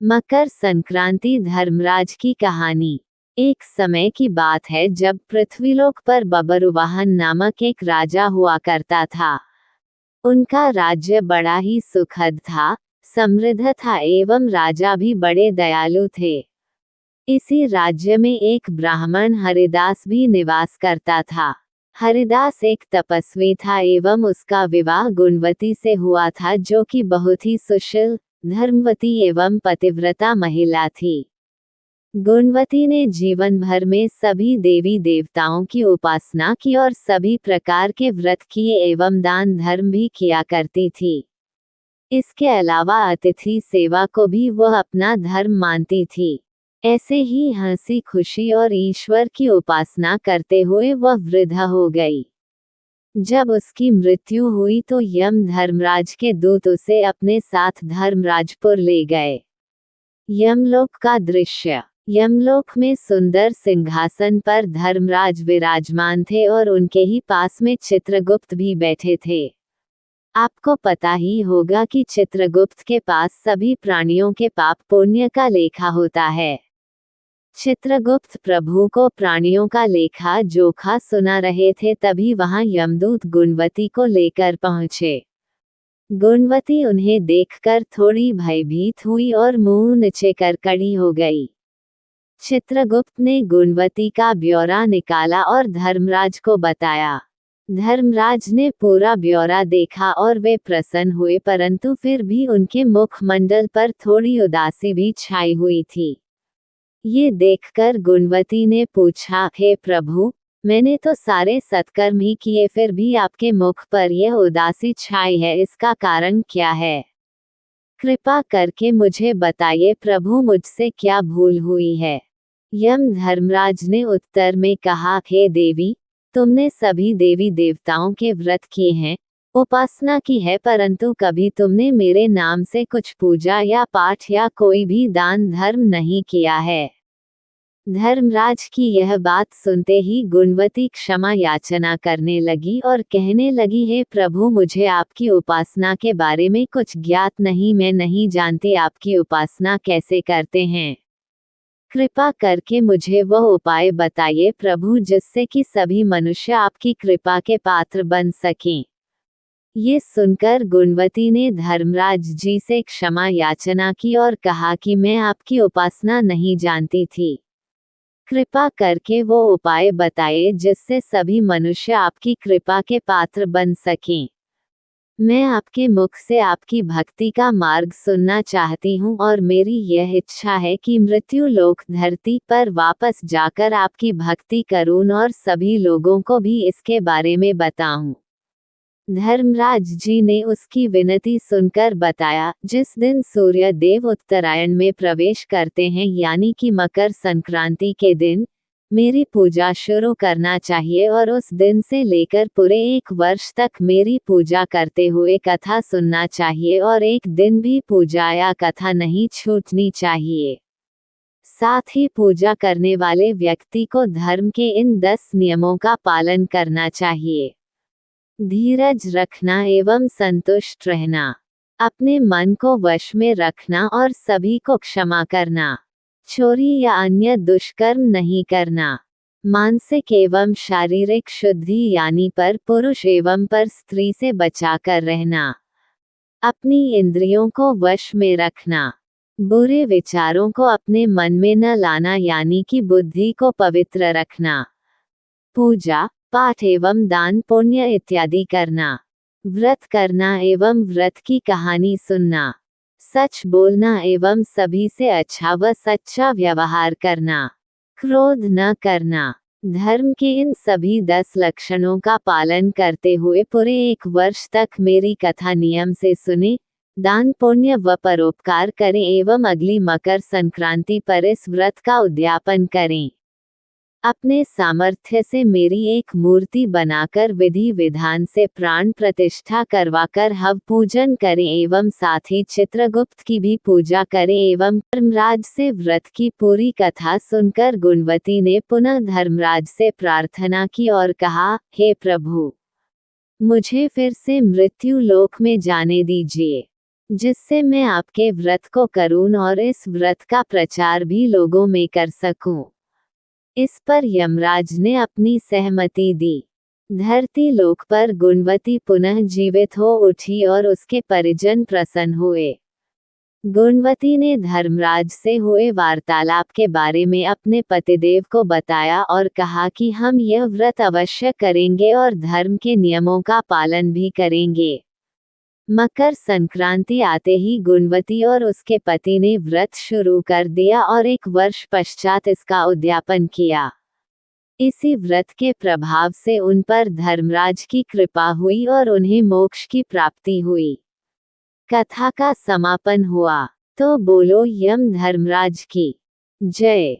मकर संक्रांति धर्मराज की कहानी। एक समय की बात है जब पृथ्वीलोक पर बबरुवाहन नामक एक राजा हुआ करता था। उनका राज्य बड़ा ही सुखद था, समृद्ध था एवं राजा भी बड़े दयालु थे। इसी राज्य में एक ब्राह्मण हरिदास भी निवास करता था। हरिदास एक तपस्वी था एवं उसका विवाह गुणवती से हुआ था, जो कि बहुत ही सुशील, धर्मवती एवं पतिव्रता महिला थी। गुणवती ने जीवन भर में सभी देवी देवताओं की उपासना की और सभी प्रकार के व्रत किए एवं दान धर्म भी किया करती थी। इसके अलावा अतिथि सेवा को भी वह अपना धर्म मानती थी। ऐसे ही हंसी खुशी और ईश्वर की उपासना करते हुए वह वृद्ध हो गई। जब उसकी मृत्यु हुई तो यम धर्मराज के दूत उसे अपने साथ धर्मराजपुर ले गए। यमलोक का दृश्य। यमलोक में सुंदर सिंहासन पर धर्मराज विराजमान थे और उनके ही पास में चित्रगुप्त भी बैठे थे। आपको पता ही होगा कि चित्रगुप्त के पास सभी प्राणियों के पाप पुण्य का लेखा होता है। चित्रगुप्त प्रभु को प्राणियों का लेखा जोखा सुना रहे थे, तभी वहां यमदूत गुणवती को लेकर पहुंचे। गुणवती उन्हें देखकर थोड़ी भयभीत हुई और मुंह नीचे कर खड़ी हो गई। चित्रगुप्त ने गुणवती का ब्यौरा निकाला और धर्मराज को बताया। धर्मराज ने पूरा ब्यौरा देखा और वे प्रसन्न हुए, परंतु फिर भी उनके मुखमंडल पर थोड़ी उदासी भी छाई हुई थी। ये देखकर गुणवती ने पूछा, हे प्रभु, मैंने तो सारे सत्कर्म ही किए, फिर भी आपके मुख पर यह उदासी छाई है, इसका कारण क्या है? कृपा करके मुझे बताइए प्रभु, मुझसे क्या भूल हुई है? यम धर्मराज ने उत्तर में कहा, हे देवी, तुमने सभी देवी देवताओं के व्रत किए हैं, उपासना की है, परंतु कभी तुमने मेरे नाम से कुछ पूजा या पाठ या कोई भी दान धर्म नहीं किया है। धर्मराज की यह बात सुनते ही गुणवती क्षमा याचना करने लगी और कहने लगी, हे प्रभु, मुझे आपकी उपासना के बारे में कुछ ज्ञात नहीं, मैं नहीं जानती आपकी उपासना कैसे करते हैं। कृपा करके मुझे वह उपाय बताइए प्रभु, जिससे कि सभी मनुष्य आपकी कृपा के पात्र बन सकें। ये सुनकर गुणवती ने धर्मराज जी से क्षमा याचना की और कहा कि मैं आपकी उपासना नहीं जानती थी। कृपा करके वो उपाय बताइए जिससे सभी मनुष्य आपकी कृपा के पात्र बन सकें। मैं आपके मुख से आपकी भक्ति का मार्ग सुनना चाहती हूँ और मेरी यह इच्छा है कि मृत्यु लोक धरती पर वापस जाकर आपकी भक्ति करूँ और सभी लोगों को भी इसके बारे में बताऊं। धर्मराज जी ने उसकी विनती सुनकर बताया, जिस दिन सूर्य देव उत्तरायण में प्रवेश करते हैं, यानी कि मकर संक्रांति के दिन, मेरी पूजा शुरू करना चाहिए और उस दिन से लेकर पूरे 1 वर्ष तक मेरी पूजा करते हुए कथा सुनना चाहिए और एक दिन भी पूजा या कथा नहीं छूटनी चाहिए। साथ ही पूजा करने वाले व्यक्ति को धर्म के इन 10 नियमों का पालन करना चाहिए। धीरज रखना एवं संतुष्ट रहना, अपने मन को वश में रखना और सभी को क्षमा करना, चोरी या अन्य दुष्कर्म नहीं करना, मानसिक एवं शारीरिक शुद्धि यानी पर पुरुष एवं पर स्त्री से बचाकर रहना, अपनी इंद्रियों को वश में रखना, बुरे विचारों को अपने मन में न लाना यानी कि बुद्धि को पवित्र रखना, पूजा पाठ एवं दान पुण्य इत्यादि करना, व्रत करना एवं व्रत की कहानी सुनना, सच बोलना एवं सभी से अच्छा व सच्चा व्यवहार करना, क्रोध न करना। धर्म के इन सभी 10 लक्षणों का पालन करते हुए पूरे 1 वर्ष तक मेरी कथा नियम से सुने, दान पुण्य व परोपकार करें एवं अगली मकर संक्रांति पर इस व्रत का उद्यापन करें। अपने सामर्थ्य से मेरी एक मूर्ति बनाकर विधि विधान से प्राण प्रतिष्ठा करवाकर हव पूजन करें एवं साथ ही चित्रगुप्त की भी पूजा करें एवं धर्मराज से व्रत की पूरी कथा सुनकर गुणवती ने पुनः धर्मराज से प्रार्थना की और कहा, हे प्रभु, मुझे फिर से मृत्यु लोक में जाने दीजिए। जिससे मैं आपके व्रत को करूं और इस व्रत का प्रचार भी लोगों में कर सकूं। इस पर यमराज ने अपनी सहमति दी। धरती लोक पर गुणवती पुनः जीवित हो उठी और उसके परिजन प्रसन्न हुए। गुणवती ने धर्मराज से हुए वार्तालाप के बारे में अपने पतिदेव को बताया और कहा कि हम यह व्रत अवश्य करेंगे और धर्म के नियमों का पालन भी करेंगे। मकर संक्रांति आते ही गुणवती और उसके पति ने व्रत शुरू कर दिया और 1 वर्ष पश्चात इसका उद्यापन किया। इसी व्रत के प्रभाव से उन पर धर्मराज की कृपा हुई और उन्हें मोक्ष की प्राप्ति हुई। कथा का समापन हुआ। तो बोलो यम धर्मराज की जय।